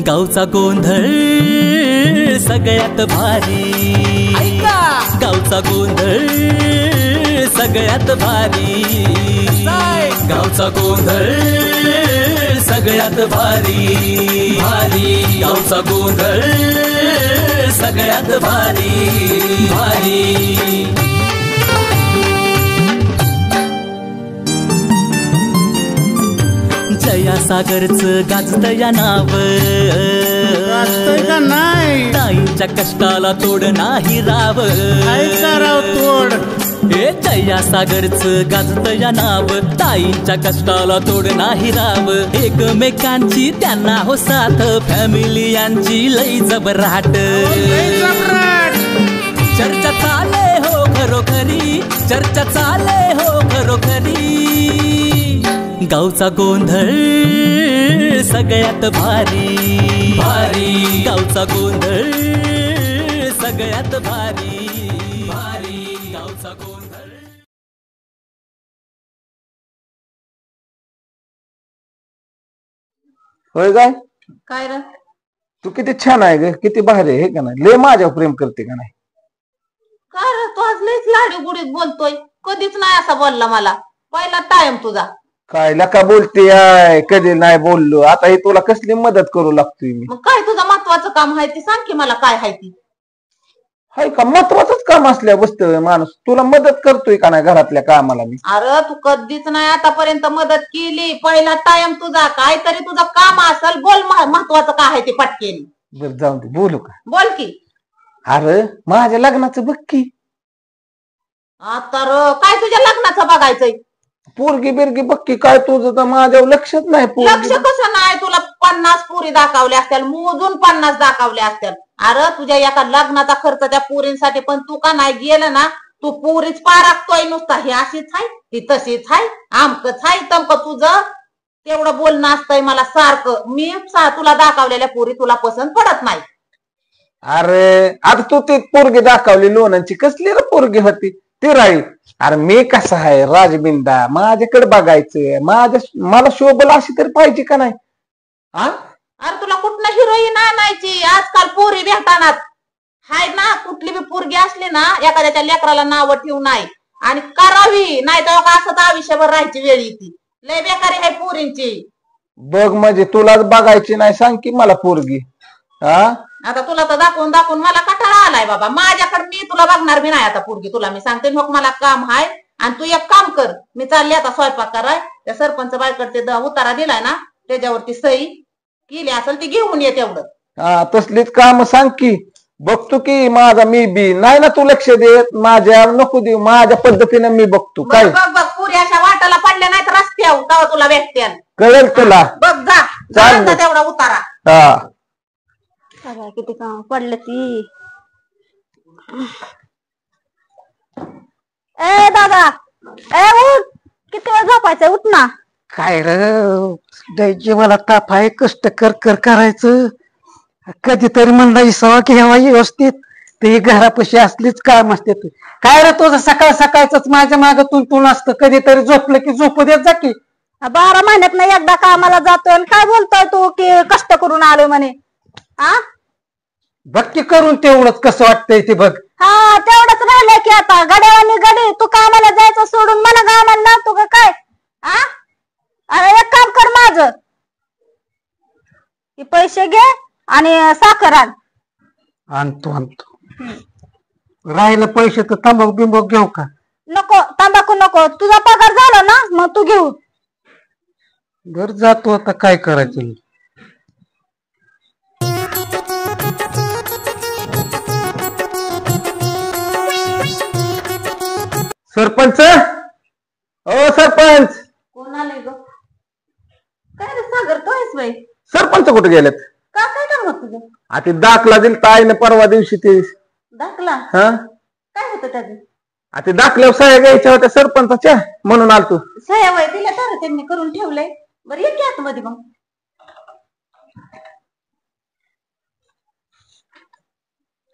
गावचा गोंधळ सगळ्यात भारी, गावचा गोंधळ सगळ्यात भारी, गावचा गोंधळ सगळ्यात भारी भारी, गावचा गोंधळ सगळ्यात भारी भारी। जया सागरचं गाजतया नाव, का नाही ताईंच्या कष्टाला तोड नाही राव, राव तोड। हे जया सागरचं गाजतया नाव, ताईंच्या कष्टाला तोड नाही राव, एकमेकांची त्यांना हो साथ, फॅमिली यांची लई जबराट, चर्चा चाले हो खरोखरी, चर्चा चाले हो खरोखरी, गावचा गोंधळ सगळ्यात भारी भारी, गावचा गोंधळ सगळ्यात भारी भारी, गावचा गोंधळ। होय काय काय रे? तू किती छान आहे ग, किती भारी आहे का नाही, लय माझ्यावर प्रेम करते का नाही? काय रे तू आज लईच लाडी गुडीत बोलतोय, कधीच नाही असा बोलला मला, पहिला टाइम तुझा। काय लका बोलते आहे, कधी नाही बोललो, आता ही तुला कसली मदत करू लागतोय मी? मग काय तुझं महत्वाचं काम आहे ते सांग की मला, काय आहे ती? हाय का महत्वाचंच काम असल्या बसतोय माणूस, तुला मदत करतोय का नाही घरातल्या कामाला मी? अरे तू कधीच नाही आतापर्यंत मदत केली, पहिला टाइम तुझा, काहीतरी तुझं काम असेल, बोल महत्वाचं काय आहे ते पटकेन। बरं जाऊन दे, बोलू का? बोल की। अरे माझ्या लग्नाचं बघ की। आता काय तुझ्या लग्नाचं बघायचंय? पोरगी बिरगी बघ की, काय तुझं तर माझ्यावर लक्षच नाही। लक्ष कसं नाही, तुला 50 पुरी दाखवल्या असतील, मोजून 50 दाखवल्या असतील। अरे तुझ्या एका लग्नाचा खर्च त्या पुरींसाठी, पण तू का नाही गेलं ना, तू पुरीच पारागतोय नुसता, ही अशीच आहे ती तशीच आहे, आमकच आहे तमक, तुझं तेवढं बोलणं असतंय मला सारखं, मी तुला दाखवलेल्या पुरी तुला पसंत पडत नाही। अरे आता तू ती पोरगी दाखवली लोणांची, कसली रे पोरगी होती ती राहील? अरे मी कसा आहे राजबिंदा, माझ्याकडे बघायचं, मला शोभला अशी तरी पाहिजे का नाही? अरे तुला कुठनं हिरोईन आणायची, आजकाल पोरी भेटणार हाय ना, कुठली बी पोरगी असली ना, एखाद्याच्या लेकराला नाव ठेवू नाही आणि करावी, नाही तर असंच आयुष्यभर राहायची वेळ येते, लय बेकारी आहे पोरींची। बघ म्हणजे तुलाच बघायची नाही, सांग की मला पोरगी। आता तुला तर दाखवून दाखवून मला कंटाळा आलाय बाबा, माझ्याकडे मी तुला बघणार बी नाही आता पोरगी, तुला मी सांगते मग मला काम आहे, आणि तू एक काम कर, मी चालले आता स्वयंपाक कराय, त्या सरपंच बायकडे उतारा दिलाय ना, त्याच्यावरती सही केली असेल ती घेऊन ये तेवढं। तसलीच काम सांग की, बघतो की माझा मी बी नाही ना, तू लक्ष देत माझ्या, नको देऊ, माझ्या पद्धतीने मी बघतो। काय बघ बघ पुरी अशा वाटाला पडल्या नाही तर रस्त्यावर तेव्हा तुला भेटते, कळेल तुला, बघ जा तेवढा उतारा। किती काम पडलं ती। ए दादा, ए उठ, किती वेळ झोपायचं, उठ ना। काय रे द्यायची मला ताप आहे, कष्ट कर कर करायचं, कधीतरी म्हणला विसावा घ्यावा व्यवस्थित, ते घरापाशी असलीच काम असते। तू काय रे तुझं सकाळ सकाळच माझ्या मागं तू असतं, कधीतरी झोपलं की झोपू देत जा की। 12 महिन्यात नाही एकदा कामाला जातोय, काय बोलतोय तू की कष्ट करून आलोय म्हणे? बघ की करून तेवढंच कसं वाटतंय ते बघ। हा तेवढंच राहिलंय की आता, गड्यावानी गडी, तू कामाला जायचं सोडून मला कामाला लावतो का काय? अरे एक काम कर, माझं पैसे घे आणि साखर आण। आणतो राहिलं पैसे तर तंबाखू बिंबाखू घेऊ का? नको, तंबाखू नको, तुझा पगार झाला ना मग तू घेऊ। घर जातो आता, काय करायचं? सरपंच, ओ सरपंच। कोण आलंय ग? काय रे सागर, तो आहेस बाई? सरपंच कुठे गेलेत? का काय काम होत तुझं? आता दाखला दिल ताईने परवा दिवशी, ते दाखला काय होतं त्याचं? आता दाखल्यावर सह्या घ्यायच्या होत्या सरपंचाच्या, म्हणून आलतो। सह्या वय दिल्या तर त्यांनी करून ठेवलंय, बरं ये की आतमध्ये मग।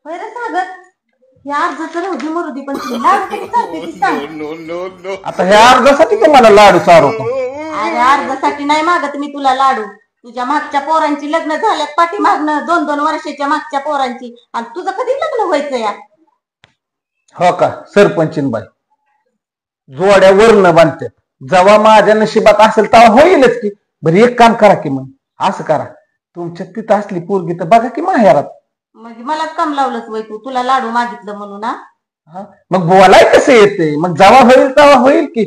होय रे सागर, या अर्जाचं राहू दे मरू दे, पण लाडू कधी चालते ती सांग। आता ह्या अर्जासाठी तुम्हाला लाडू चारवतो? अरे अर्जासाठी नाही मागत मी तुला लाडू, तुझ्या मागच्या पोरांची लग्न झाल्यात पाठीमागनं 2-2 वर्षाच्या मागच्या पोरांची, आणि तुझं कधी लग्न व्हायचं या? हो का सरपंचीनबाई, जोड्या वर्ण बांधतात. जेव्हा माझ्या नशिबात असेल तेव्हा होईलच की. बरं एक काम करा की, मग असं करा, तुमच्या तिथं असली पोरगी तर बघा की माहेरात. म्हणजे मलाच काम लावलंच वय तू, तुला लाडू मागितलं म्हणून? हा? मग बोलाय कसं येते? मग जेव्हा होईल तेव्हा होईल की.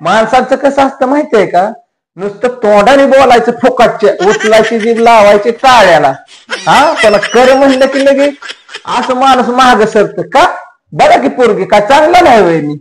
माणसांचं कसं असतं माहितीये का, नुसतं तोंडाने बोलायचं फुकटचे, उचलायची जीभ लावायची टाळ्याला. हा, त्याला कर म्हणलं की लगे असं माणूस महाग सरत का. बघा की पोरगी काय चांगलं नाही वय मी.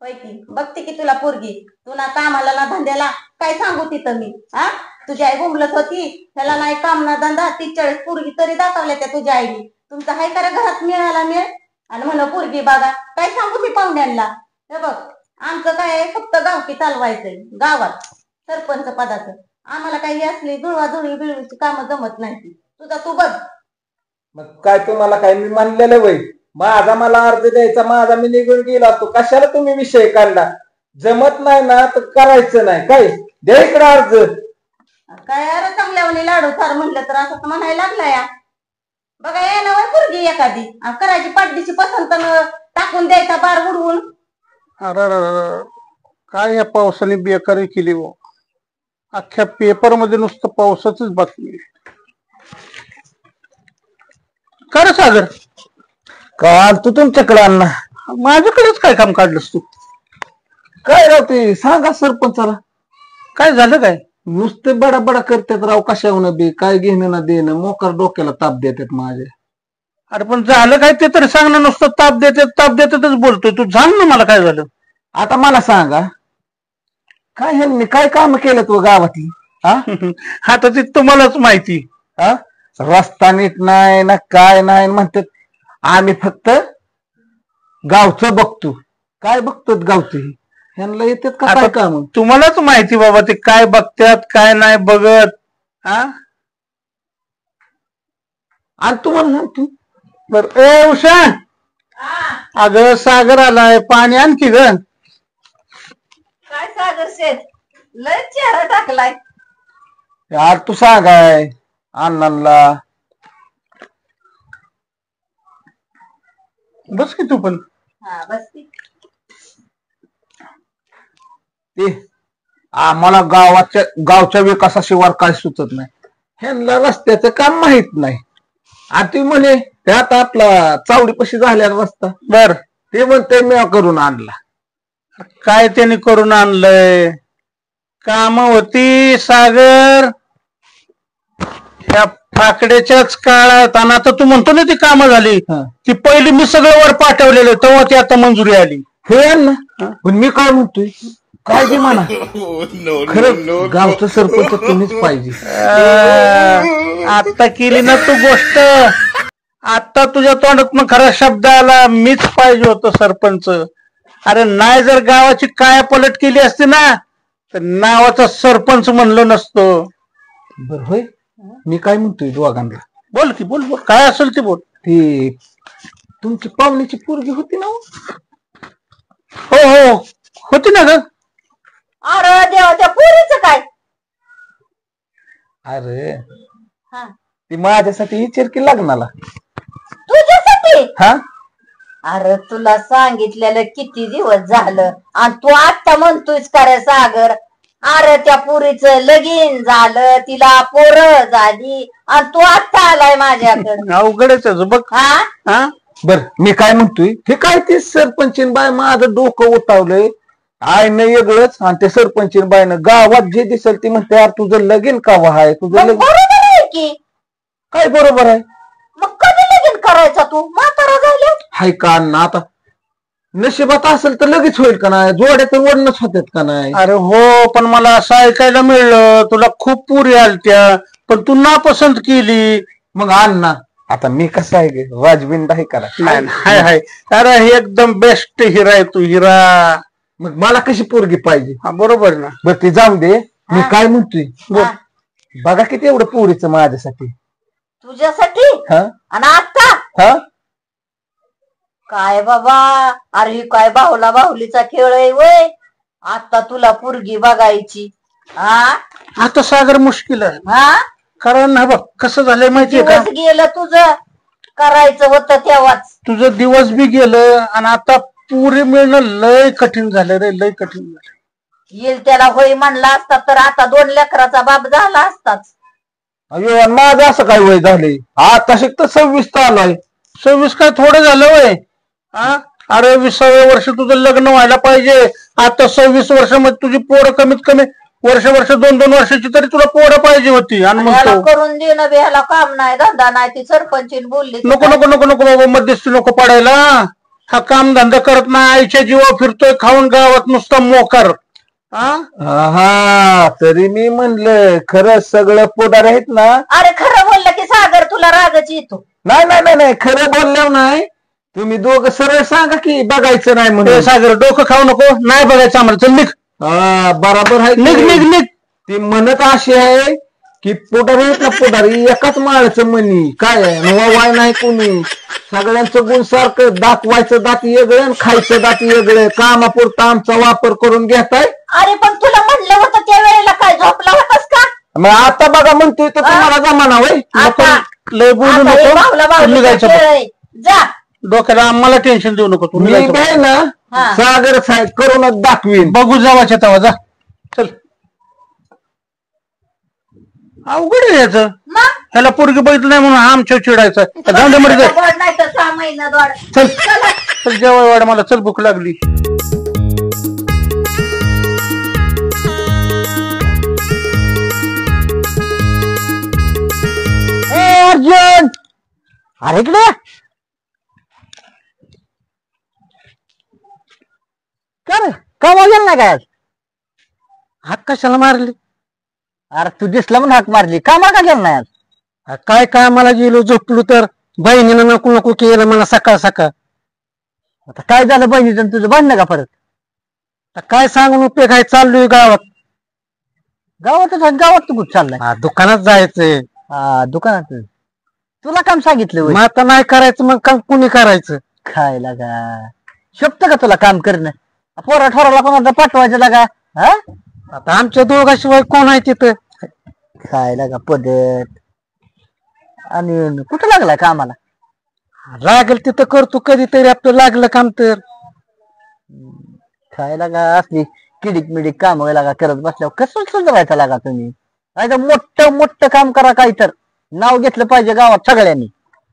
होय की, बघते की तुला पोरगी. तू ना कामाला ना धंद्याला, काय सांगू तिथं मी? हा, तुझी आई बोंबलत होती, त्याला नाही काम ना धंदा, 30-40 पोरगी तरी दाखवल्या त्या तुझ्या आईने. तुमचं हाय करा घरात मिळाला मिळ, आणि म्हणा पोरगी बघा. काय सांगू मी पाहुण्यांना? हे बघ, आमचं काय आहे, फक्त गावकी चालवायचंय गावात सरपंच पदाचं. आम्हाला काही असली जुळवाजुळवी बिळवीची कामं जमत नाही. तुझा तू बघ. मग काय तुम्हाला काय मी म्हणलेलं वय? माझा मला अर्ज द्यायचा, माझा मी निघून गेला असतो. कशाला तुम्ही विषय काढला? जमत नाही ना तर करायचं नाही. काय द्या इकडे अर्ज. काय अरे चांगल्यावानी लाडू फार म्हणलं तर असं म्हणायला लागला या. बघा या ना पोरगी एखादी, करायची पाठदीची पसंत टाकून द्यायचा बार उडवून. अरे काय या पावसाने बेकारी केली हो. अख्ख्या पेपर मध्ये नुसतं पावसाच बातमी. का रे सागर, का तू तुमच्याकडे अण्णा? माझ्याकडेच काय काम काढलंस तू? काय राव ते सांगा सरपंचाला. काय झालं काय? नुसते बडा बडा करतात राव, कशावून बी काय घेणं ना देणं, मोकार डोक्याला ताप देतात माझ्या. अरे पण झालं काय ते तरी सांग ना. नुसतं ताप देतातच बोलतोय तू. सांग ना मला काय झालं. आता मला सांगा, काय ह्यांनी काय काम केलं तू गावातली? हा आता ते तुम्हालाच माहिती. हा, रस्ता नीट नाही ना काय नाही म्हणतात. आम्ही फक्त गावचं बघतो. काय बघतो गावचं? ह्यांना येतात का काय काम? तुम्हालाच माहिती बाबा ते काय बघतात काय नाही बघत. हा, आणि तुम्हाला सांगतो बर ए उषा, अगं सागर आलाय, पाणी आणखी ग. काय सागर शेठ, लय चेहरा टाकलाय. यार तू सांगाय अण्णांना. बस की तू पण. हा बस की. ते आम्हाला गावच्या विकासाशिवाय काय सुचत नाही. ह्यांना रस्त्याचं काम माहित नाही. आणि ती म्हणे त्यात आपला चावडीपाशी झालेला रस्ता, बर ते म्हणते मी करून आणला. काय त्याने करून आणलंय? काम होती सागर ह्या फाकड्याच्याच काळात. आणि आता तू म्हणतो ना ती कामं झाली, ती पहिली मी सगळं वर पाठवलेलं तेव्हा ती आता मंजुरी आली. हे अण्णा, पण मी काय म्हणतोय, काय बी म्हणा, खरं गावचं सरपंच तुम्हीच पाहिजे. आता केली ना तू गोष्ट. आता तुझ्या तोंडातून खरा शब्द आला, मीच पाहिजे होतो सरपंच. अरे नाही जर गावाची काय पलट केली असती ना तर नावाचा सरपंच म्हणलं नसतो. बर होय, मी काय म्हणतोय दोघांना. बोल की बोल बोल, काय असेल ते बोल. ती तुमची पाहुण्याची पोरगी होती ना? हो हो होती ना ग. अरे देवा, त्या पोरीचं काय? अरे हा, ती माझ्यासाठी विचार की लग्नाला. तुझ्यासाठी? हा, अरे तुला सांगितलेलं किती दिवस झालं आणि तू आता म्हणतोयस का रे सागर? अरे त्या पुरीचं लगीन झालं, तिला पोरं झाली आणि तू आता आलाय माझ्याकडे. अवघडच बघ. हा हा बर मी काय म्हणतोय, हे काय ते सरपंचीन बाय माझं डोकं उठावलंय. आईनं वेगळंच आणि ते सरपंचीन बायनं गावात जे दिसेल ते म्हणते यार तुझं लगीन का आहे, तुझं मग लगीन बरोबर आहे की. काय बरोबर आहे. मग कधी लगीन करायचा तू? म्हातारा झाले. हाय का अण्णा, आता नशिबात असेल तर लगेच होईल का नाही? जोड्या तर वडणच होतात का नाही? अरे हो, पण मला असं ऐकायला मिळलं तुला खूप पुरी आलत्या पण तू नापसंत केली. मग अण्णा आता मी कसं आहे गे, राजबिंद आहे का? हाय हाय, अरे एकदम बेस्ट हिरा आहे तू, हिरा. मग मला कशी पोरगी पाहिजे? हा बरोबर ना. बर ते जाऊन दे, मी काय म्हणतोय, हा. बघा किती एवढं पोरीचं माझ्यासाठी. तुझ्यासाठी? हा आणि आता हा, काय बाबा, अरे ही काय बाहुला बाहुलीचा खेळ आहे वय? आता तुला पोरगी बघायची हा आता सागर मुश्किल आहे. हा कारण हा बघ कसं झालंय माहितीये का, दिवस गेलं तुझं करायचं होतं तेव्हाच. तुझं दिवस बी गेलं आणि आता पुरी मिळणं लय कठीण झालं रे, लय कठीण झालं. येईल त्याला होय म्हणला असता तर आता 2 लेकराचा बाप झाला असताच. अयो आणि माझं असं काय वय झाले, आता शिकत 26 आलाय. 26 काय थोडं झालं वय? हा अरे 20व्या वर्ष तुझं लग्न व्हायला पाहिजे. आता 26 वर्षामध्ये तुझी पोरं कमीत कमी वर्ष 2-2 वर्षाची तरी तुला पोरं पाहिजे होती. आणि मग ह्याला तो करून देणं बी ह्याला काम नाही धंदा नाही. ती सरपंचीन बोलली ती नको नको नको नको बाबा, मध्यस्थी नको पडायला. हा काम धंदा करत नाही, आईच्या जीवा फिरतोय खाऊन गावात नुसता मोकार. हा तरी मी म्हणलं खरं सगळं पोटार आहेत ना. अरे खरं बोललं की सागर तुला रागच येतो. नाही नाही नाही नाही खरं बोलल्यावर नाही. तुम्ही दोघं सरळ सांगा की बघायचं नाही हे म्हणून. सागर डोकं खाऊ नको, नाही बघायचं आम्हाला. चल निघ बराबर आहे निघ निघ निघ. ती म्हणत अशी आहे की पोटारी आहेत ना, पोटारी एकाच माळाचं म्हणी काय आहे वाय नाही कोणी. सगळ्यांचं गुण सारखं, दाखवायचं दात वेगळं आणि खायचं दात वेगळं. कामापुरता आमचा वापर करून घेताय. अरे पण तुला म्हणलं होतं त्या वेळेला काय झोपला होतास का? मग आता बघा म्हणतोय तर तुम्हाला जमाना होय. आता लय बोलू आता हे बाहुला नको, बाहुलीचा निघायचं खेळ बघ. आहे. जा डोक्याला आम्हाला टेन्शन देऊ नको तू, मी निघायचं बघ. काय ना हा. सागर साहेब करूनच दाखवीन. बघू जावाच्या तवा जा. चल अवघड आहे याचं. मग ह्याला पोरगी बघितलं नाही म्हणून आमच्या चिडायचं. जाऊंदे जा. गोड नाही तर 6 महिना दोड. चल चल जेवाय वाढ, मला चल भूक लागली. अर्जुन अरे इकडे कर का गेल ना काय? हात कशाला मारली? अरे तू दिसला म्हणून हाक मारली. कामाला का गेला नाही आज? काय काय मला गेलो झोपलो तर बहिणीनं नको नको केलं मला सकाळ सकाळ. आता काय झालं बहिणीचं तुझं भांडणं का परत? आता काय सांगून उपयोग आहे, चाललोय गावात. गावातच आहे, गावात तू कुठं चाललाय? दुकानात जायचंय. हा दुकानात. तुला काम सांगितलं होय? मग आता नाही करायचं मग काम कुणी करायचं? खायला का शोभत का तुला काम करणं? पोरा ठोराला कोणाला पाठवायचं लागा? हा आता आमच्या दोघाशिवाय कोण आहे तिथं? खायला का पद्धत. आणि कुठं लागलाय कामाला? लागेल तिथं करतो कधीतरी, आपलं लागलं काम तर. खायला का असली किडीक मिडीक काम लागा करत बसल्यावर कसं सुधारायचं लागा तुम्ही? नाही तर मोठं मोठं काम करा, काही तर नाव घेतलं पाहिजे गावात सगळ्यांनी.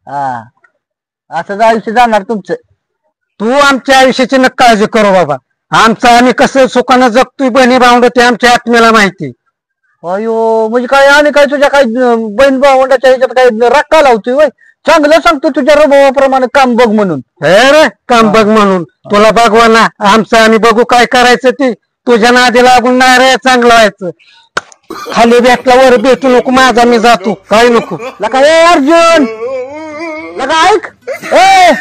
हा असंच आयुष्य जाणार तुमचं. तू आमच्या आयुष्याची न काळजी करू बाबा. आमचं आम्ही कसं सुखानं जगतोय बहिणी भावंड ते आमच्या आत्म्याला माहिती. अयो म्हणजे काय आणि काय तुझ्या काय बहीण भावंडाच्या ह्याच्यात काय रक्का लावतोय वय? चांगलं सांगतो तुझ्या रबावाप्रमाणे काम बघ म्हणून. हे रे काम बघ म्हणून तुला बघवा ना, आमचं आम्ही बघू काय करायचं ते. तुझ्या नादी लागून नाही रे चांगलं व्हायचं. खाली भेटला वर भेटू नको, माझा मी जातो, काय नको. लका ए अर्जुन लगा ऐक ए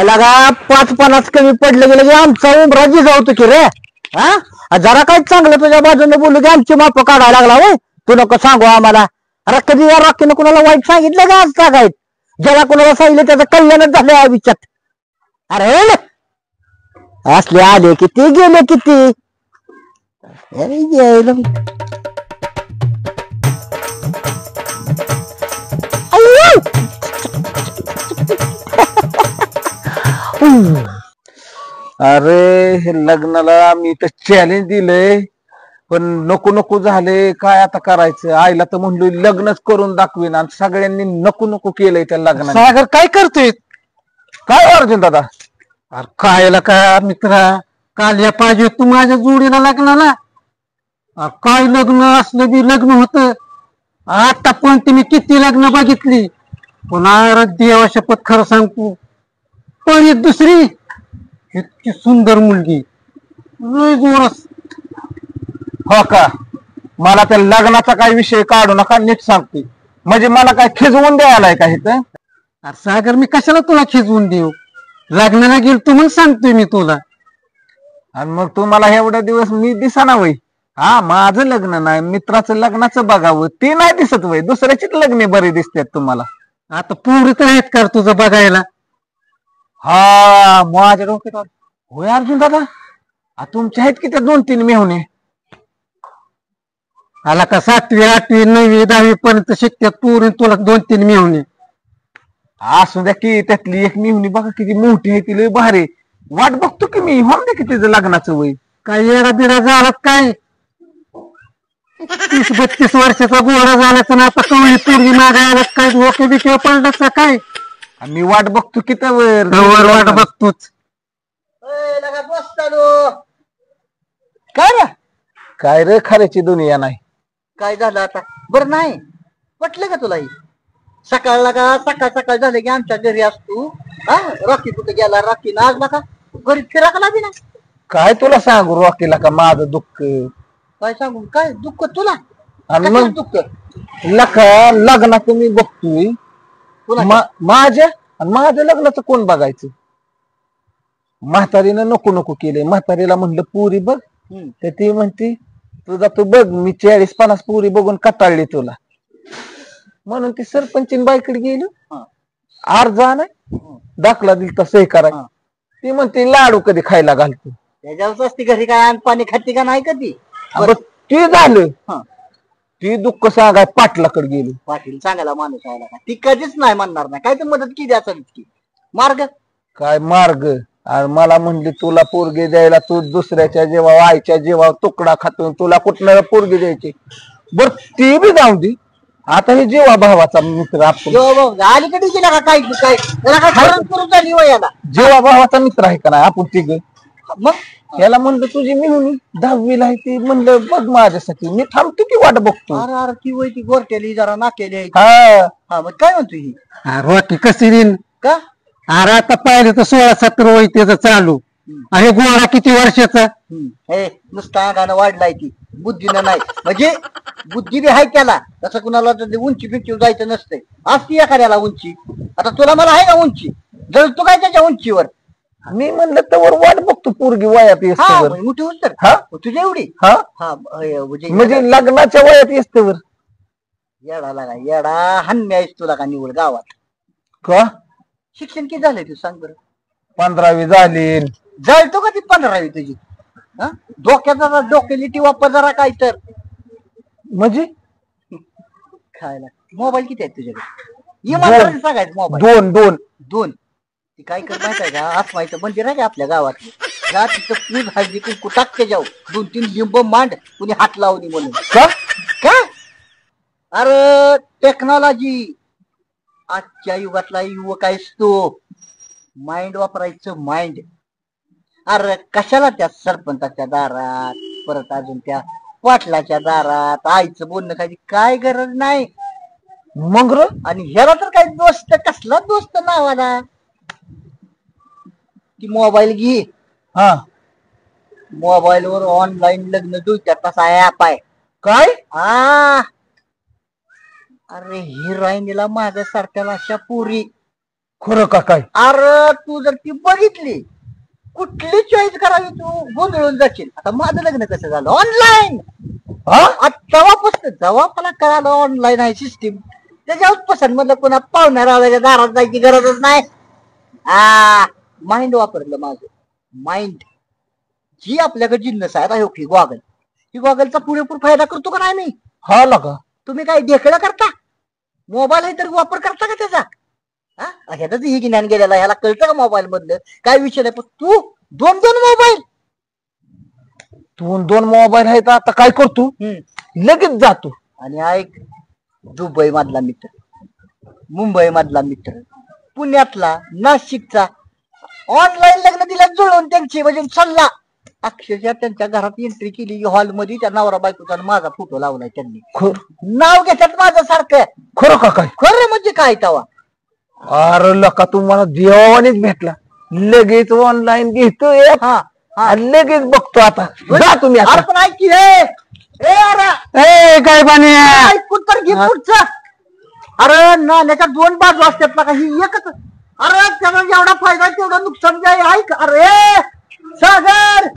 लगा 5-50 कमी पडलं गेलं की आमचा उमराजी जाऊतो की रे. हा जरा काय चांगलं तुझ्या बाजूने बोलू की आमची माप काढायला लागला वय. तू नको सांगू आम्हाला. अरे कधी या राखीनं कुणाला वाईट सांगितलं का आज सांगायत? ज्याला कुणाला सांगितलं त्याचं कल्याणच झालं आयुष्यात. अरे असले आले किती गेले किती. अरे गेलं. अरे हे लग्नाला मी तर चॅलेंज दिलंय पण नको नको झाले. काय आता करायचं? आईला तर म्हणलो लग्नच करून दाखवीन आणि सगळ्यांनी नको नको केलंय त्या लग्नाला. सागर काय करतोय? काय अर्जुन दादा? अरे कायला काय मित्रा, काल या पाहिजे तू माझ्या जोडीला लग्नाला. काय लग्न असलं बी लग्न होत. आता पण तुम्ही किती लग्न बघितली, पण अरे देवा शपथ खरं सांगतो, पण एक दुसरी इतकी सुंदर मुलगी लय जोरात. हो का? मला त्या लग्नाचा काय विषय काढू नका, नीट सांगते. म्हणजे मला काय खिजवून द्यायलाय का इथं? अरे सागर मी कशाला तुला खिजवून देऊ? लग्नाला गेलो तू म्हणून सांगतोय मी तुला. आणि मग तुम्हाला एवढ्या दिवस मी दिसाना वय? हा माझं लग्न नाही, मित्राचं लग्नाचं बघावं ते नाही दिसत वय? दुसऱ्याचीच लग्ने बरी दिसतात तुम्हाला. आता पोरी तर आहेत का तुझं बघायला? हा माझ्या डोक्यात होय अर्जुन दादा. तुमच्या आहेत की त्या 2-3 मेहुणे? आला का 7वी 8वी 9वी 10वी पर्यंत शिकतात पोरी तुला 2-3 मिळवणे. असू द्या की त्यातली एक मिळून बघा किती मोठी आहे ती लय भारी. वाट बघतो की मी होऊन द्या की तिचं लग्नाचं वय. काय येडा बिडा झाला काय 30-32 वर्षाचा गोळा झाला ना आता कवळी पोरगी मागायला काय डोके बिके पडलाच का काय मी वाट बघतो की त्यावर वाट बघतोच. काय रे काय रे खऱ्याची दुनिया नाही. काय झालं आता बरं नाही पटलं का तुला ही सकाळला का सकाळ सकाळ झाले की आमच्या घरी असतो हा रॉकी कुठे गेला रॉकी ना आज का घरी फिराकला बी ना काय तुला सांगू रॉकीला का माझं दुःख काय सांगू काय दुःख तुला आणि कशाचं मग दुःख लका लग्नाचं मी बघतोय कुणाचं? माझ्या आणि माझ्या लग्नाचं कोण बघायचं. म्हातारीनं नको नको केलंय. म्हातारीला म्हणलं पुरी बघ तर ती म्हणती तुझा तू बघ मी 40-50 पुरी बघून कटाळली तुला म्हणून ती सरपंचीन बाईकडे गेली. अर्ज नाही दाखला दिल तर सही करा. ती म्हणते लाडू कधी खायला घालतो त्याच्यावर असते घरी काय अन्न पाणी खाती का नाही कधी ते झालं. ती दुःख सांगाय पाटलाकडे गेली. पाटील सांगायला माणूस आला का ती कधीच नाही म्हणणार नाही काय तर मदत केली असेल की मार्ग काय मार्ग. आणि मला म्हणली तुला पोरगी द्यायला तू दुसऱ्याच्या जेव्हा आईच्या जेव्हा तुकडा खातो तुला कुठनं पोरगी द्यायची. बर ती बी जाऊ दे आता हे जेव्हा भावाचा मित्र आपण अलीकडे गेला का काय काय त्याला काय ठरवून करून झाली याला जेव्हा भावाचा मित्र आहे का नाही आपण तिघ मग याला म्हणलं तुझी मिळून 10वीला आहे ती म्हणलं बघ माझ्यासाठी मी थांबतो की वाट बघतो. अरे अरे ती वय ती गोरट्याली जरा नाकेली हा हा मग काय म्हणतो ही रॉकी कशी देईन का अरे आता पाहिलं तर 16-17 वय त्याचं चालू आणि गोळा किती वर्षाचा हे नुसता गाणं वाढलाय ती बुद्धीनं नाही म्हणजे बुद्धी बी आहे त्याला तसं कुणाला उंची पिंची जायचं नसतंय आज ती एखाद्याला उंची आता तुला मला आहे का उंची जर तू काय त्याच्या उंचीवर मी म्हणलं तर वाट बघतो पोरगी वयात येस्तवर. मोठी उंच हा तुझ्या एवढी हा हा म्हणजे लग्नाच्या वयात येस्तवर येडा लागा येडा हन्म्य आहेस तुला का निवड गावात का शिक्षण किती झालंय तू सांग बरं 15वी झाली. जळतो का ती 15वी तुझी हा डोक्याचा डोक्यालिटी वापर जरा काय तर म्हणजे खायला मोबाईल किती आहेत तुझ्याकडे इमानदारीने सांगायचं मोबाईल 2 ती काय कर माहित आहे का आसमाईचं मंदिर आहे का आपल्या गावात जा तिथं पूज हळदी कुंकू टाकते जाऊ 2-3 लिंब मांड कुणी हात लावली म्हणून का काय अरे टेक्नॉलॉजी आजच्या युगातला युवक आहेस तो माइंड वापरायचं माइंड. अरे कशाला त्या सरपंचाच्या दारात परत अजून त्या पाटलाच्या दारात आईचं बोलणं खायची काय गरज नाही मग र आणि ह्याला तर काय दोस्त कसला दोस्त नावाला ती मोबाईल घे हा मोबाईल वर ऑनलाईन लग्न जुळत्यात तसा ऍप आहे काय हा अरे हिरोईनीला माझ्यासारख्याला अशा पुरी खरं का काय अरे तू जर ती बघितली कुठली चॉईस करावी तू गोंधळून जाशील. आता माझं लग्न कसं झालं ऑनलाईन तेव्हापासून जेव्हा मला कळालं ऑनलाईन आहे सिस्टीम त्याच्यावर पसंत मधलं कोणा पाहुण्याला दारात जायची गरजच नाही. माइंड वापरलं माझं माइंड जी आपल्याकडे जिन्नस आहे आता ही गॉगल ही गॉगलचा पुरेपूर फायदा करतो का नाही मी हा लगा तुम्ही काय ढेकळं करता मोबाईल आहे तर वापर करता का त्याचा हा ह्याच ही ज्ञान गेलेला ह्याला कळतं का मोबाईल मधलं काय विषय नाही पण तू 2 मोबाईल 2 मोबाईल आहेत आता काय करतो लगेच जातो आणि ऐक दुबई मधला मित्र मुंबई मधला मित्र पुण्यातला नाशिकचा ऑनलाईन लग्न दिला जुळवून त्यांची म्हणजे सल्ला अक्षरशः त्यांच्या घरात एंट्री केली हॉलमध्ये त्या नवरा बायकोचा माझा फोटो लावलाय त्यांनी नाव घेतात माझं सारखं खरं का काय खरं म्हणजे काय तवा अरे लका तुम्हाला देवानेच भेटला लगेच ऑनलाईन घेतो लगेच बघतो आता जा तुम्ही आता आपण ऐकी काय पाणी ऐकून तर घे पुढचं अरे नाण्याच्या 2 बाजू असतात ना ही एकच अरे त्याला जेवढा फायदा तेवढा नुकसान जाय ऐक अरे सागर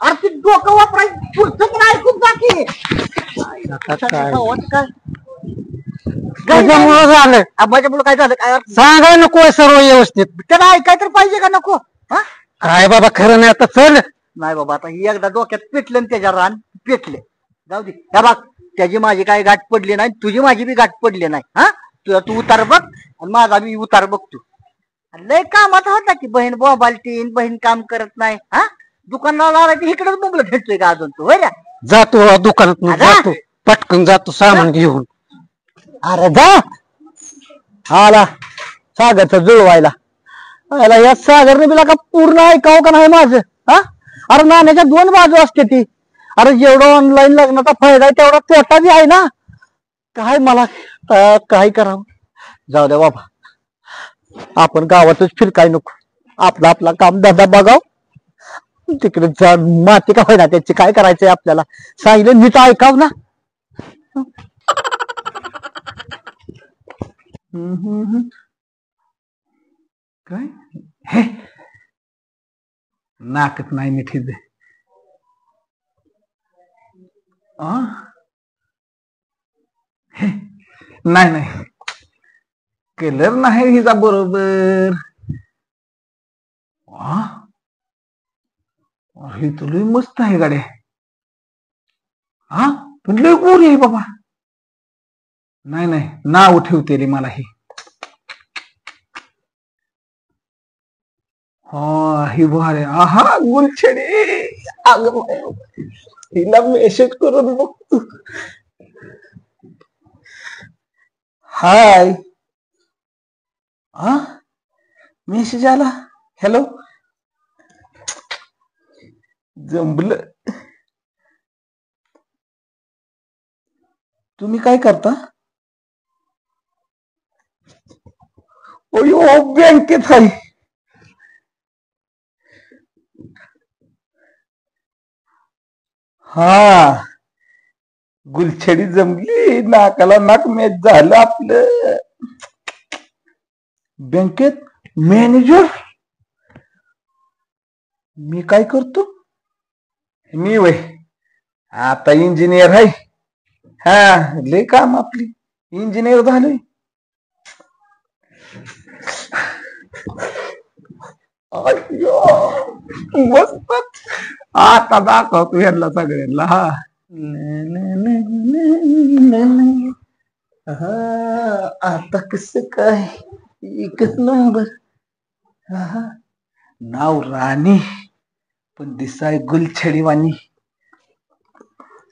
अरे ती डोकं वापरायचं पुढचं पण ऐकून टाकी काय त्याच्यामुळं झालं माझ्यामुळे काय झालं काय सांगाय नको सर्व व्यवस्थित त्याला ऐकाय तर पाहिजे का नको हा काय बाबा खरं नाही आता चल नाही बाबा आता ही एकदा डोक्यात पेटलं त्याच्या रान पेटले जाऊ दे ह्या बाग त्याची माझी काय गाठ पडली नाही, तुझी माझी बी गाठ पडली नाही. हा तुझा तू उतार बघ आणि माझा बी उतार बघतो. लय कामात होता की बहीण बोबालतीन, बहीण काम करत नाही. हा दुकानाला लावायचं इकडेच बोंबलं भेटतोय का अजून तू? होय रे जातो दुकानात जातो, पटकन जातो सामान घेऊन. अरे जा आला सागरचा जुळवायला. या सागरने बिला का पूर्ण ऐकावं का नाही माझं? हा अरे नाण्याच्या दोन बाजू असते ती. अरे जेवढा ऑनलाईन लग्नाचा फायदा आहे तेवढा तोटा बी आहे ना. काय मला काय करावं? जाऊ द्या बाबा, आपण गावातच फिरकाय नको, आपला आपला काम धंदा बघाव. तिकडे माती का होईना त्याची काय करायचंय आपल्याला, सांगितलं नीट ऐकाव ना. काय हे नाकत नाही मिठी दे. नाही नाही कलर नाही हिचा बरोबर. हे तुला मस्त आहे गाड्या. हा पण लय गोरी आहे बाबा. नाही नाही नाव ठेवते रे मला ही. हा ही भारी. आहा गुलछडी. हिला मेसेज करून बघतो. हाय. मेसेज आला. हॅलो. जमलं. तुम्ही काय करता? अयो बँकेत आहे. हा गुलछडी जमली, नाकाला नाक मॅच झालं आपलं. बँकेत मॅनेजर. मी काय करतो? मी वय आता इंजिनियर आहे. हा लय काम आपली इंजिनियर झालोय. मस्त. आता दाखवतो यांना सगळ्यांना. हा आता कस काय एकच नंबर. नाव राणी पण दिसाय गुलछडी वाणी.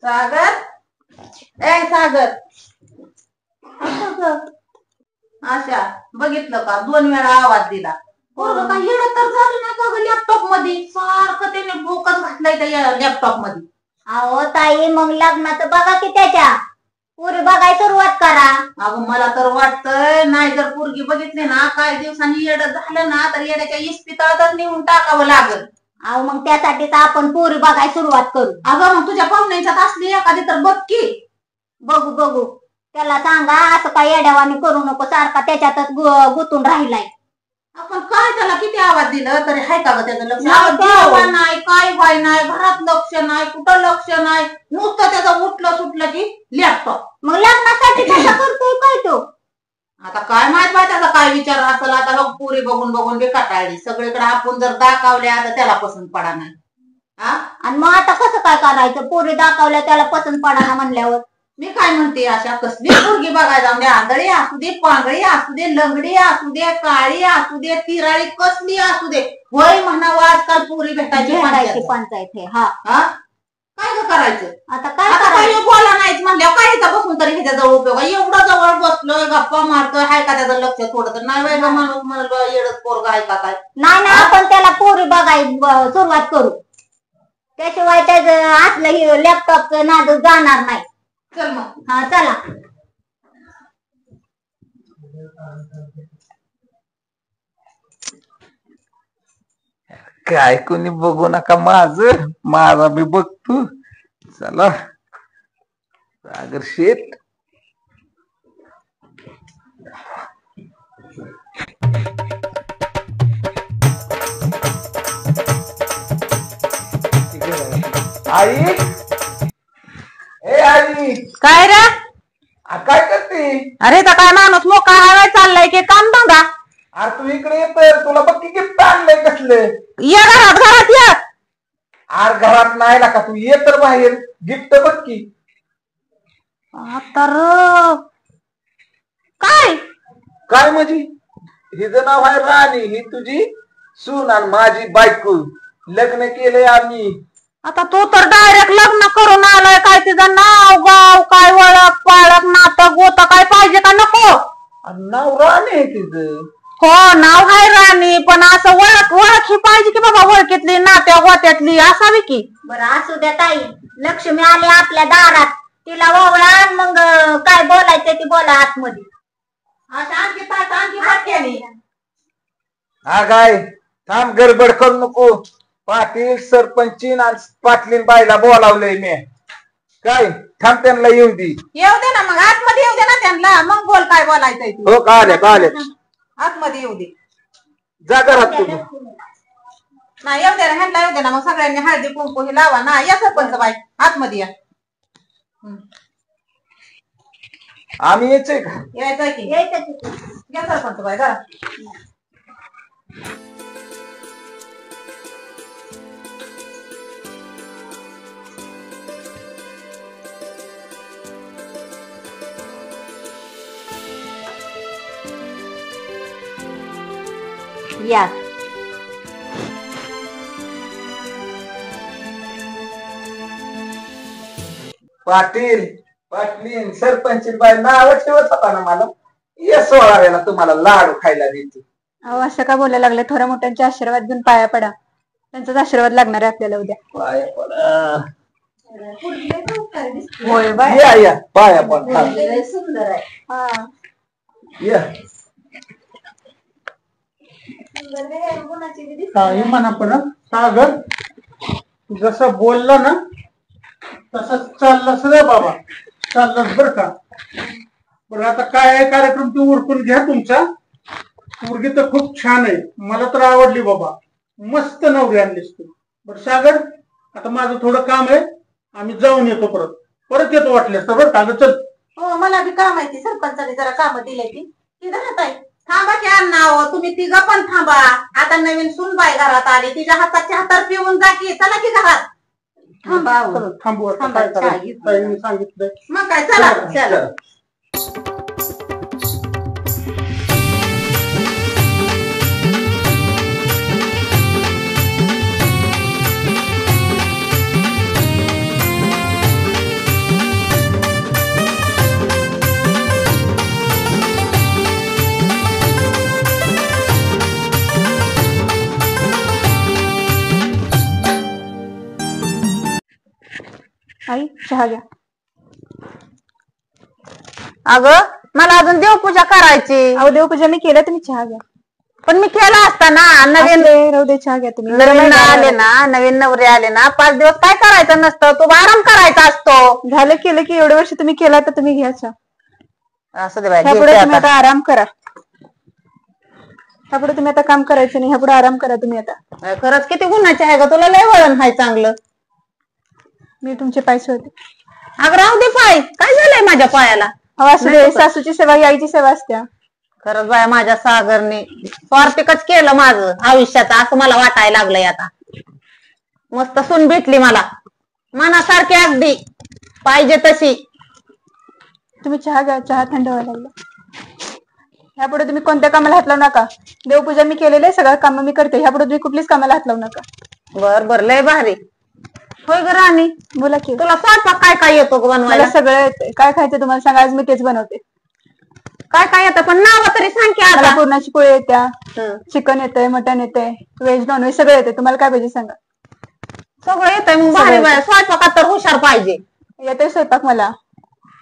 सागर ए सागर. अशा बघितलं का 2 वेळा आवाज दिला. पोरगं काय येडं तर झालं नाही का ग लॅपटॉप मध्ये? सारखं त्याने डोकंच घातलंय त्या लॅपटॉप मध्ये. अहो ताई मग लग्नाचं बघा की त्याच्या पुरी बघाय सुरुवात करा. अगं मला तर वाटतंय नाही जर पोरगी बघितली ना काही दिवसांनी येडं झालं ना तर येड्याच्या इस्पितळातच नेऊन टाकावं लागल. अहो मग त्यासाठी तर आपण पुरी बघाय सुरुवात करू. अगं मग तुझ्या पाहुण्याच्यात असली एखादी तर बघ की. बघू बघू त्याला सांगा असं काय येड्यावानी करू नको, सारखा त्याच्यातच गुतून राहिलाय. आपण काय त्याला किती आवाज दिलं तरी हाय का ग त्याचं लक्ष? नाही काय व्हाय नाही, घरात लक्ष नाही, कुठं लक्ष नाही, नुसतं त्याचं उठलं सुटलं की लॅपटॉप. मग लग्नासाठी कसा करतोय काय तो? आता काय माहित बा त्याचा काय विचार असेल. आता बघ पुरी बघून बघून बी कटाळली. सगळीकडे आपण जर दाखवल्या तर त्याला पसंत पडा नाही. आणि मग आता कसं काय करायचं? पोरी दाखवल्या त्याला पसंत पडा ना म्हणल्यावर. मी काय म्हणते अशा कसली पोरगी बघायला जाऊन दे. आंधळी असू दे, पांगळी असू दे, लंगडी असू दे, काळी असू दे, तिराळी कसली असू दे. होय म्हणावं आजकाल पोरी भेटायची पंचायत आहे. हा काय करायचं आता? काय बोला नाहीच म्हणल्यावर काय ह्याचा बसून तरी ह्याच्या जवळ उपयोग? एवढा जवळ बसलोय गप्पा मारतोय हाय का त्याचं लक्ष थोडं तर नाही? बाय माणूस म्हणलं येडच पोरगा आहे का काय? नाही आपण त्याला पोरी बघाय सुरुवात करू. त्याशिवाय त्याचं असलं लॅपटॉपचं नाद जाणार नाही. चल मग. हा चला. काय कोणी बघू नका माझा बी बघतो. चला सागर शेठ. आई ए आई काय रे? काय करते? अरे तर काय माणूस मोका हवाय चाललाय की काम धंदा? अरे तू इकडे येत तुला बघ की गिफ्ट आणलंय कसले. ये घरात ये. आर घरात नाही का तू ये तर बाहेर गिफ्ट बघ की. आता काय काय म्हणजे हिचं नाव आहे राणी, ही तुझी सून आणि माझी बायको. लग्न केलंय आम्ही. आता तू तर डायरेक्ट लग्न करून आलाय. काय तिचं नाव गाव काय ओळख पाळख नातं गोत काय पाहिजे का नको? आणि नाव राणी आहे तिचं. हो नाव आहे राणी, पण असं ओळख ही पाहिजे की बाबा, ओळखीतली नात्या गोत्यातली असावी की. बरं असू द्या ताई, लक्ष्मी आली आपल्या दारात, तिला ओवळा, मग काय बोलायचं ती बोला आतमध्ये. हा काय थांब, गडबड करू नको. पाटील सरपंचीन आणि पाटलीन बाईला बोलावलंय मी. काय थांब, त्यांना येऊ दे. येऊ दे ना मग, आतमध्ये येऊ दे ना त्यांना, मग बोल काय बोलायचंय ते. हो का आले आतमध्ये येऊ दे. जा घरात तुम्ही. नाही येऊ दे ना, ह्यांना येऊ दे ना, मग सगळ्यांनी हळदी कुंकू ही लावा ना. या सरपंच बाई आतमध्ये या. आम्ही यायचंय का? यायचं की या सरपंच बाई जरा. या पाटील पाटलीन सरपंचीन बाई नाव ठेवत होता ना मला. या 16व्याला तुम्हाला लाडू खायला देते. अहो असं का बोलायला लागले? थोड्या मोठ्यांचे आशीर्वाद घेऊन पाया पडा, त्यांचाच आशीर्वाद लागणार आहे आपल्याला उद्या. पाया पडा. होय बाय. या पाया पडा. सुंदर आहे. हा या काही म्हणा पण सागर, जसं बोलला ना तसं चाललंच रे बाबा, चाललंच बर का. बरं आता काय आहे कार्यक्रम तू उरकून घ्या तुमचा. मुलगी तर खूप छान आहे, मला तर आवडली बाबा. मस्त नवरी आणलीस तू. बरं सागर, आता माझं थोडं काम आहे, आम्ही जाऊन येतो परत येतो वाटल्यास तर. बरं का चल. हो मला बी काम आहे, सरपंचाने जरा काम दिले ती राहत आहे. थांबा की अण्णा, तुम्ही तिघं पण थांबा. आता नवीन सूनबाई घरात आली, तिच्या हाताच्या हातात पिऊन जा की. चला की घरात. थांबा थांबू आता, काय करायचं? ताईंनी सांगितलंय. मग काय, चला चला. आई चहा घ्या. अगं मला अजून देवपूजा करायची. अहो देवपूजा मी केलं, तुम्ही चहा घ्या. पण मी केला असता ना. नवीन राहू दे, चहा घ्या तुम्ही. नवीन आले ना, नवीन नवरे आले ना, 5 दिवस काय करायचं नसतं, तो आराम करायचा असतो. झालं केलं की, एवढे वर्ष तुम्ही केला तर तुम्ही घ्या चहा. असं दे बाई, ह्यापुढे घेते तुम्ही आता. आता आराम करा. ह्यापुढे तुम्ही आता काम करायचं नाही, ह्यापुढे आराम करा तुम्ही आता. खरंच किती गुन्हाचे आहे ग, तुला लय वळण आहे चांगलं. मी तुमचे पैसे होते. अगं राहू दे पाय, काय झालंय माझ्या पायाला? अहो असू दे, सासूची सेवा ही आईची सेवा असते. खरंच बाय, माझ्या सागरने स्वार्थिकच केलं माझं आयुष्याचं, असं मला वाटायला लागलंय आता. मस्त सून भेटली मला, मनासारखी अगदी पाहिजे तशी. तुम्ही चहा घ्या, चहा थंड व्हायला लागला. ह्यापुढे तुम्ही कोणत्या कामाला हात लावू नका. देवपूजा मी केलेली आहे, सगळं काम मी करते. ह्यापुढे तुम्ही कुठलीच कामाला हात लावू नका. बर लय भारी. होय ग राणी, बोला की. तुला स्वयंपाक काय काय येतो ग बनवायला? मला सगळं येते. काय खायचं तुम्हाला सांगा, आज मी तेच बनवते. काय काय येतं पण नाव तरी सांग की मला आता. पुरणाची पोळी येत्या, चिकन येतंय, मटन येतंय, व्हेज नॉनव्हेज सगळं येते. तुम्हाला काय पाहिजे सांगा. सगळं येतंय मग भारी बाय. स्वयंपाकात तर हुशार पाहिजे. येतंय स्वयंपाक मला.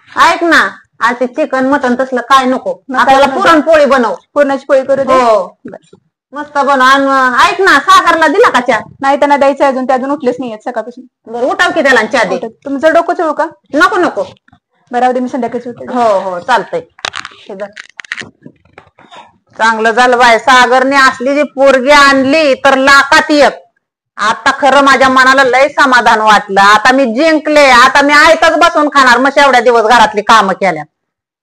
ऐक ना, आज ते चिकन मटन तसलं काय नको, मग आपल्याला काय पुरणपोळी बनव. पुरणाची पोळी करू दे. हो मस्त बनव. आणि ऐक ना, सागरला दिला का चहा? नाही त्यांना द्यायचं अजून, ते अजून उठलेच नाहीयेत सकाळपासून. बरं उठाव की त्याला चहा दे. तुमचं डोकं चळू का? नको नको. बरं दे, मी संध्याकाळी उठते. हो चालतंय. चांगलं झालं बाय, सागरने असली जी पोरगी आणली तर लाखात एक. आता खरं माझ्या मनाला लय समाधान वाटलं. आता मी जिंकले, आता मी आयतच बसून खाणार. मग एवढ्या दिवस घरातली कामं केल्यात.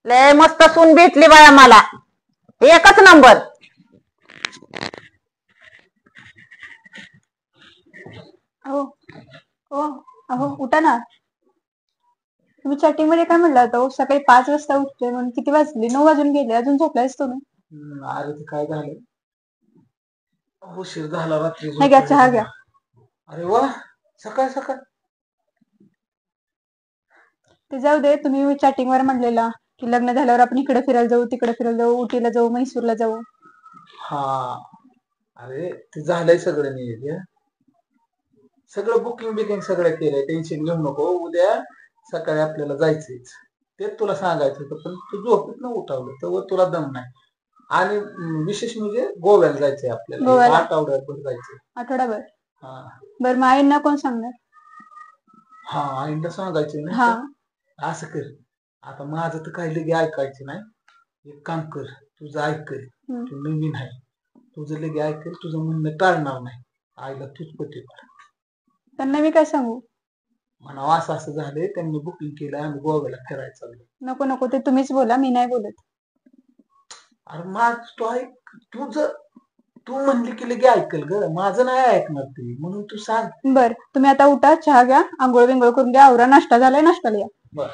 लय मस्त सून भेटली बाया मला, एकच नंबर. अहो अहो उठा ना. तुम्ही चॅटिंग मध्ये काय म्हणला होता सकाळी 5 वाजता उठते म्हणून? किती वाजले? 9 वाजून गेले, अजून झोपलायस तुम्ही? अरे ते काय झालं, उशीर झाला रात्री नाही घ्या, चहा घ्या. अरे वा, सकाळ सकाळ. ते जाऊ दे, तुम्ही चॅटिंग वर म्हणलेला की लग्न झाल्यावर आपण इकडे फिरायला जाऊ, तिकडे फिरायला जाऊ, उटीला जाऊ, म्हैसूरला जाऊ. हा, अरे ते झालंय सगळं नियोजन, सगळं बुकिंग बिकिंग सगळं केलंय. टेन्शन घेऊ नको, उद्या सकाळी आपल्याला जायचंच. तेच तुला सांगायचं होतं, पण तू झोपेत न उठावलं तर तुला दम नाही. आणि विशेष म्हणजे गोव्याला जायचंय आपल्याला, गोव्याला? आठवड्याभर जायचंय. आठवडाभर? हा बरं, मग आईंना कोण सांगणार? हा, आईला सांगायचं हा. ना. असं कर, आता माझं तर काही लगे ऐकायचं नाही. एक काम कर, तुझं ऐक, तू नवीन आहे, तुझं लगे ऐक, तुझं म्हणणं टाळणार नाही. आईला तूच पटे पाड. त्यांना मी काय सांगू? म्हणा असं असं झालंय, त्यांनी बुकिंग केलं, आम्ही गोव्याला फिरायला चाललो. नको नको, ते तुम्हीच बोला, मी नाही बोलत. अरे माझ तू ऐक, तू म्हणली की लगे ऐकल ग, माझं नाही ऐकणार ती, म्हणून तू सांग. बर, तुम्ही आता उठा, चहा घ्या, आंघोळ बिंघोळ करून घ्या, आवरा, नाश्ता झालाय, नाश्ताला या. बर.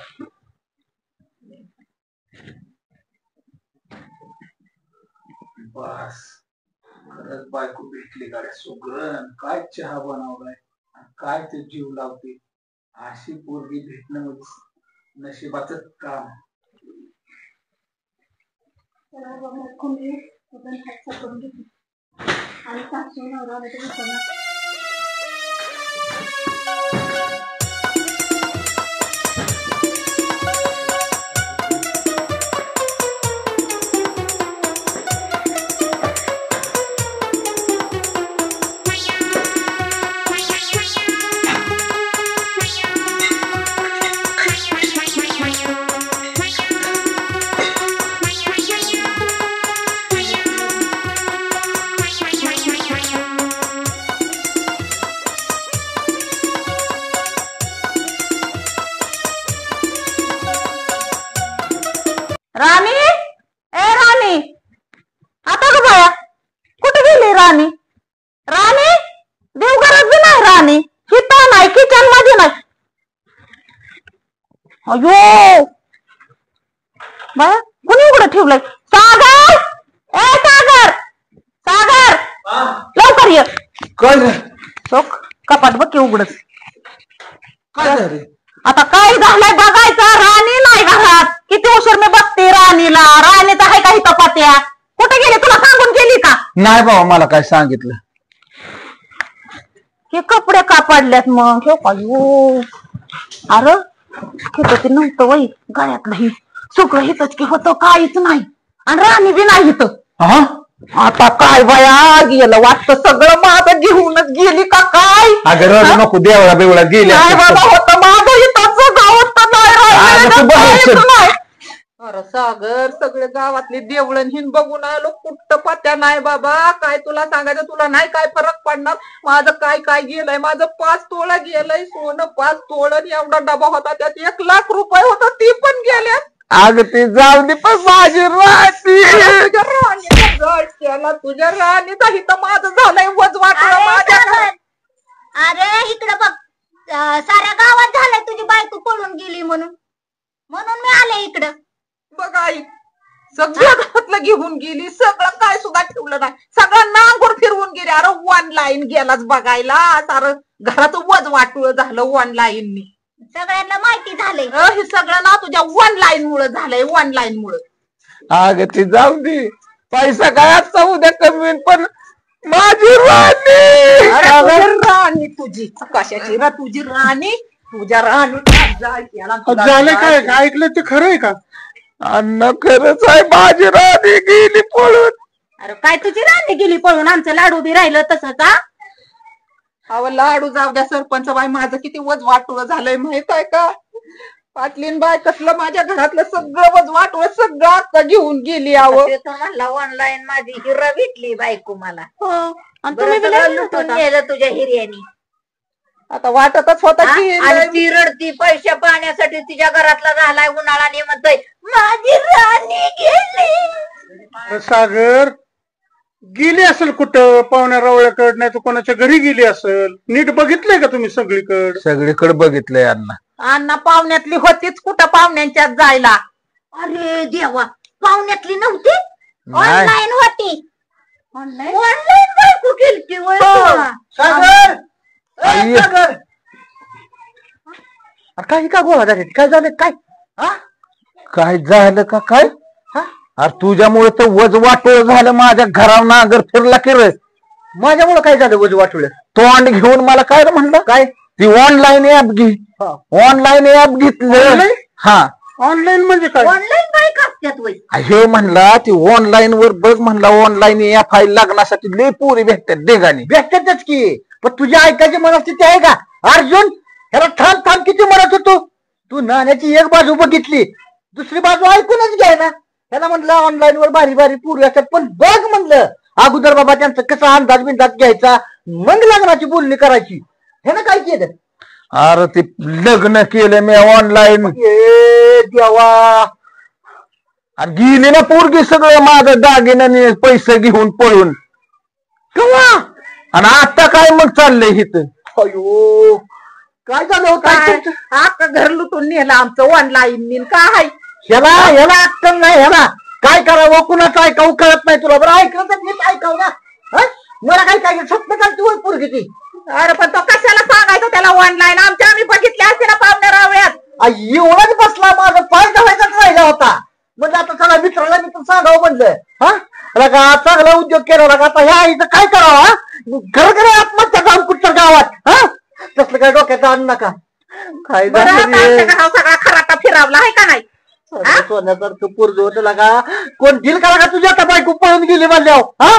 बस, खरंच बायको भेटली गाड्या सुगरण. काय चहा बनवलाय, काय ते जीव लावते. अशी पोरगी भेटणं म्हणजे नशिबाचं काम. राणी, ए राणी, आता ग बाया, कुठे गेली राणी? राणी, देवघरात बी नाही राणी, हिता नाही, किचन मध्ये नाही. अयो बाया, कुणी उघडं ठेवलंय? सागर, ए सागर, सागर, लवकर ये. काय चोख कपाट बघ की उघडच. काय झालं? आता काय झालंय बघायचं. राणी नाही घरात, किती उशीर मी बघते राणीला. राणी तर आहे का ही कपाट्या? कुठे गेली, तुला सांगून गेली का? नाही बाबा, मला काय सांगितलं. हे कपडे का पडल्यात मग? अरे घेत ते नव्हतं वय गळ्यातलं, ही सगळं हितच की होतं, काहीच नाही. आणि राणी बी नाही हिथं. आता काय बाया, गेलं वाटतं सगळं माझं घेऊनच गेली का काय? अगं रडू नको, देवळा बिवळा गेली. नाही बाबा, होतं माझं इथंच, गावात तर नाही राहिलं, काहीच नाही. अरे सागर, सगळे गावातली देवळण हिन बघून आलो, कुठं पत्या नाही बाबा. काय तुला सांगायचं, तुला नाही काय फरक पडणार. माझं काय काय गेलंय, माझं 5 तोळं गेलंय सोनं, 5 तोळं. एवढा डबा होता, त्यात 1 लाख रुपये होता, ती पण गेल्या. अगं ती जाऊ दे, पण माझी राणी. तुझ्या राणीला, तुझ्या राणीचा हिथं माझं झालंय वज वाटलं माझ्या. अरे इकडे बघ, साऱ्या गावात झालंय तुझी बायको पळून गेली म्हणून मी आले इकडं. बघ आई, सगळं घरातलं घेऊन गेली, सगळं काय सुद्धा ठेवलं नाही, सगळं नांगोर फिरवून गेली. अरे ऑनलाईन गेलाच बघायला, सारं घराचं वज वाटुळ झालं ऑनलाईननी. सगळ्यांना माहिती झालंय. हे सगळं ना तुझ्या ऑनलाईन मुळे झालंय, ऑनलाईन मुळे. अगं ती जाऊ दे, पैसा काय आजचा उद्या कमी होईल, पण माझी राणी. राणी तुझी कशाची रा, तुझी राणी, तुझ्या राणी. झालं काय? ऐकलं ते खरं आहे का? अन्न खरंच आहे, माझी राणी गेली पळून. अरे काय तुझी राणी गेली पळून? आमचं लाडू बी राहिलं तसं का? अहो लाडू जाऊ द्या सरपंच बाई, माझं किती वज वाटुळ झालंय माहित आहे का? पाटलीन बाय कसलं माझ्या घरातलं सगळं वज वाटुळ सगळं आता घेऊन गेली. म्हणला ऑनलाईन माझी हिरा भेटली बायको मला. तुम्ही लुटून नेलं तुझ्या हिर्यानी. आता वाटतच होता की आणि ती रडती पैशा पाण्यासाठी, तिच्या घरातला झालाय उन्हाळा, ने म्हणतोय माझी राणी गेली. सागर गेली असेल कुठं, पाहुण्या रावळ्याकडे, नाही तर कोणाच्या घरी गेली असेल. नीट बघितलंय का तुम्ही? सगळीकडे बघितलंय अण्णा. अण्णा पाहुण्यातली होतीच कुठं पाहुण्यांच्यात जायला. अरे देवा, पाहुण्यातली नव्हती, नाही. ऑनलाईन होती. ऑनलाईन ऑनलाईन बायको केलती वय तुला. सागर आई. सागर काही का गोळा झाले काय झालं काय हा काय झालं का काय? हा? अरे तुझ्यामुळे तर वज वाटोळ झालं, माझ्या घरावर नागर फिरला की रे. माझ्यामुळे काय झालं वजू वाटवलं तोंड घेऊन मला काय रे म्हणलं, काय ती ऑनलाईन ऍप घे. ऑनलाईन ऍप घेतलं. Online? हा ऑनलाईन म्हणजे काय ऑनलाईन काय करतात वय? हे म्हणला ती ऑनलाईन वर बघ म्हणला, ऑनलाईन ऍप आहे लग्नासाठी लय पोरी भेटतात देगानी. भेटतातच की, पण तुझ्या ऐकायची मनस्थिती आहे का अर्जुन? ह्याला थांब थांब किती म्हणत होतो. तू नाण्याची एक बाजू बघितली, दुसरी बाजू ऐकूनच घ्याय ना. त्याला म्हणलं ऑनलाईन वर भारी भारी पूर्वी असतात, पण बघ म्हणलं अगोदर बाबा त्यांचा कसा अंदाज बिंदाज घ्यायचा, मग लग्नाची बोलणी करायची. हे ना काय केलं? अरे ते लग्न केलं मी ऑनलाईन, ए देवा, आणि गेली ना पोरगी सगळं माझं दागिन्याने पैसे घेऊन पळून. केव्हा? आणि आता काय मग चाललंय इथं? अयो काय झालं हो काय तुमचं? अख्खं घर लुटून नेलं आमचं ऑनलाईन. काय ह्याला अक्कल नाही, ह्याला काय करावं कुणाचं ऐकावं कळत नाही तुला. बरं ऐकलं तर नीट ऐकावं ना. हं? मला काय काय स्वप्न चालती होय पोरगी ती. अरे पण तो कशाला सांगायचं त्याला ऑनलाईन? आम्ही बघितले असते ना पाहुण्या रावळ्यात. एवढाच बसला, माझा पाय धवायचाच राहिला होता. म्हणजे आता सगळ्या मित्राला मी सांगावं म्हणलं. हा का चांगला उद्योग केला का आता ह्या आईचं काय करावं? खरं खरं आत्महत्या जाऊन कुठच्या गावात. हा तसलं काय डोक्यात आणू नका. काय बरं, झालं आता रे? आमच्या घरावर सगळा खराटा फिरावला आहे का नाही? सोन्यासारखं पोरग होत लागा. कोण दिल का लागा तुझ्या आता बायको पळून गेली म्हणल्यावर? हा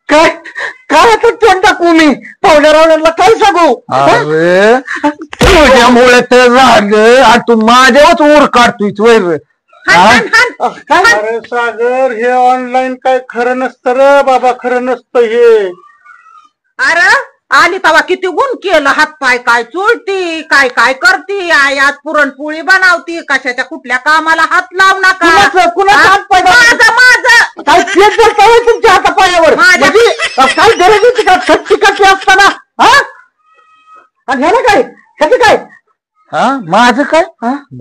काय काय आता तोंड टाकू मी पाहुण्या रावण्याला काय सांगू? अरे तुझ्यामुळे तर झालं, आणि तू माझ्यावरच ओर काढतोय वैर. हाण, हाण, हाण. अरे सागर, हे ऑनलाईन काय खरं नसतं रे बाबा, खरं नसतं हे. अरे आली तवा किती गुण केलं, हातपाय काय चोळती, काय काय करती, आई आज पुरणपोळी बनवती, कशाच्या कुठल्या कामाला हात लावू नका. कुणाचं हातपाय दाखव? माझं माझं काय पेट करता होय तुमच्या हातापायावर? माझ्या- म्हणजे काय गरज होती का छटछिकाची असताना? हा आणि ह्याला काय ह्याचं काय? हा माझं काय?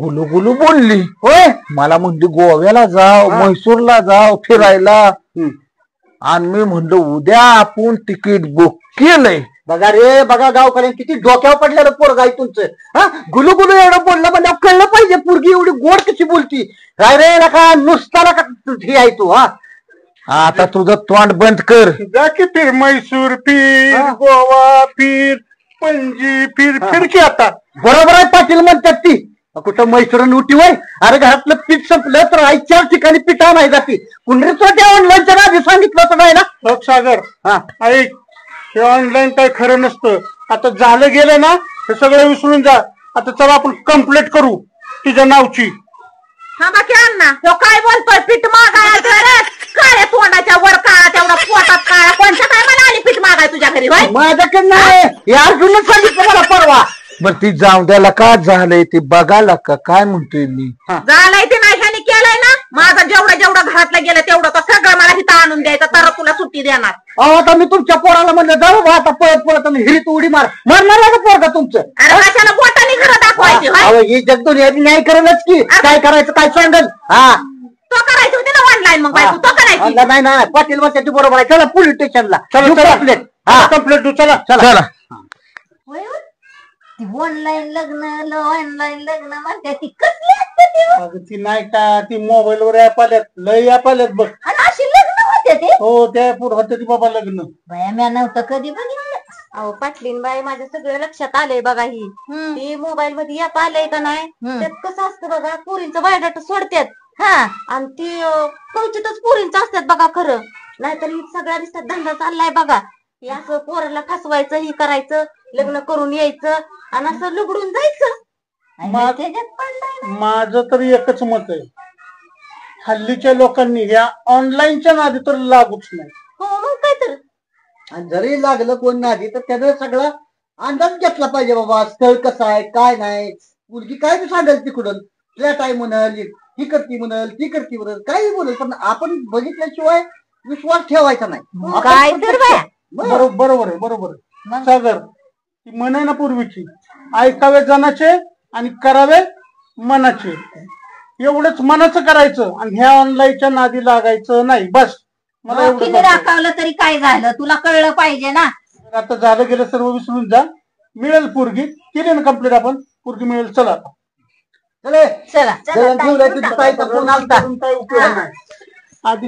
गुलू गुलू बोलली होय. मला म्हणली गोव्याला जाव, म्हैसूरला जाव फिरायला, आणि मी म्हणलं उद्या आपण तिकीट बुक केलंय. बघा रे बघा, गावकऱ्यांनी किती डोक्यावर पडलेलं पोरग आहे तुमचं. हा गुलू गुलू एवढं बोललं म्हणजे कळलं पाहिजे पोरगी एवढी गोड कशी बोलती. काय रे नका नुसता नका हे आहे तू. हा आता तुझं तोंड बंद कर. जा की फिर, म्हैसूर फिर, गोवा फिर, पणजी फिर, फिर की आता. बरोबर आहे पाटील म्हणतात ती. कुठं म्हैसूर उठी वय? अरे घरातलं पीठ संपलं तर आई 4 ठिकाणी पिठा नाही जाते. कुंडरीच त्या ऑनलाईनच्या आधी सांगितलं तर नाही ना सागर. हा ऐक, हे ऑनलाईन काय खरं नसतं. आता झालं गेलं ना, हे सगळं विसरून जा. आता चला आपण कंप्लेंट करू तुझ्या नावची. हा बाकी अण्णा तो काय बोलतोय? पीठ मागाय काळ्या तोंडाच्या वर काळा, तेवढा पोटात काळा. कोणत्या टायमाला आली पीठ मागाय तुझ्या घरी? होय माझ्याकडे नाही, हे अर्जुनच सांगितलं मला परवा. बर ती जाऊ द्याला का झालंय ते बघायला का काय म्हणतोय मी. झालंय ते नाही ह्याने केलंय ना. माझं जेवढं घरातलं गेलं तेवढं तर सगळं मला इथं आणून द्यायचं, तर तुला सुट्टी देणार. अहो आता मी तुमच्या पोराला म्हणलं जाऊ बा, आता पळत पळत हिरीत उडी मारणार का पोरगा तुमचं? अरे कशाला बोटाने घरं दाखवायची? होय अहो ही जगदुनिया न्याय करेलच की. काय करायचं काय सांगल? हा तो करायची होती ना ऑनलाईन, मग बायको तो करायची. नाही ना पाटील म्हणते बरोबर आहे. चला पोलीस स्टेशनला कंप्लेंट. हा कंप्लेंट तू चला चला. होय होय. ती ऑनलाईन लग्न म्हणते ती कसली असते ती हो? ती नाही का ती मोबाईल वर ऍप आल्यात, लय ऍप आल्यात बघ. आणि अशी लग्न होते ते? हो त्या होते ती बाबा लग्न. बाया म्या नव्हतं कधी बघितलं. अहो पाटलीन बाई, माझ्या सगळं लक्षात आलंय बघा. ही ती मोबाईल मध्ये ऍप आलंय का नाही, त्यात कसं असतं बघा, पोरींचं बायोडाटा सोडतात. हा आणि ती क्वचितच पोरींचं असतात बघा खरं. नाहीतर ही सगळ्या दिसतात धंदा चाललाय बघा. हे असं पोराला फसवायचं, ही करायचं, लग्न करून यायचं आणि असं लुगडून जायचं. त्याच्यात पडलाय. माझं तर एकच मत आहे, हल्लीच्या लोकांनी या ऑनलाईनच्या नादी तर लागूच नाही. हो मग काय तर. आणि जरी लागलं कोण नादी तर त्यानं सगळा अंदाज घेतला पाहिजे बाबा. स्थळ कसं आहे काय नाही, मुलगी काय बी सांगेल तिकडून, फ्लॅट आहे म्हणाल, ही करती म्हणाल, ती करती म्हणाल, काही बोलेल, पण आपण बघितल्याशिवाय विश्वास ठेवायचा नाही. काय तर बाया. बरोबर आहे बरोबर आहे. सागर ती म्हण आहे ना पूर्वीची, ऐकावे जनाचे आणि करावे मनाचे. एवढंच मनाचं करायचं आणि ह्या ऑनलाईनच्या नादी लागायचं नाही. बस मला एवढं किती दाखवलं तरी काय झालं, तुला कळलं पाहिजे ना. आता झालं गेलं सर्व विसरून जा. मिळेल पोरगी, केली ना कंप्लीट आपण, पोरगी मिळेल. चला चला ठेवलं तिथं काय तर कोण आलता. काय उपयोग नाही आधी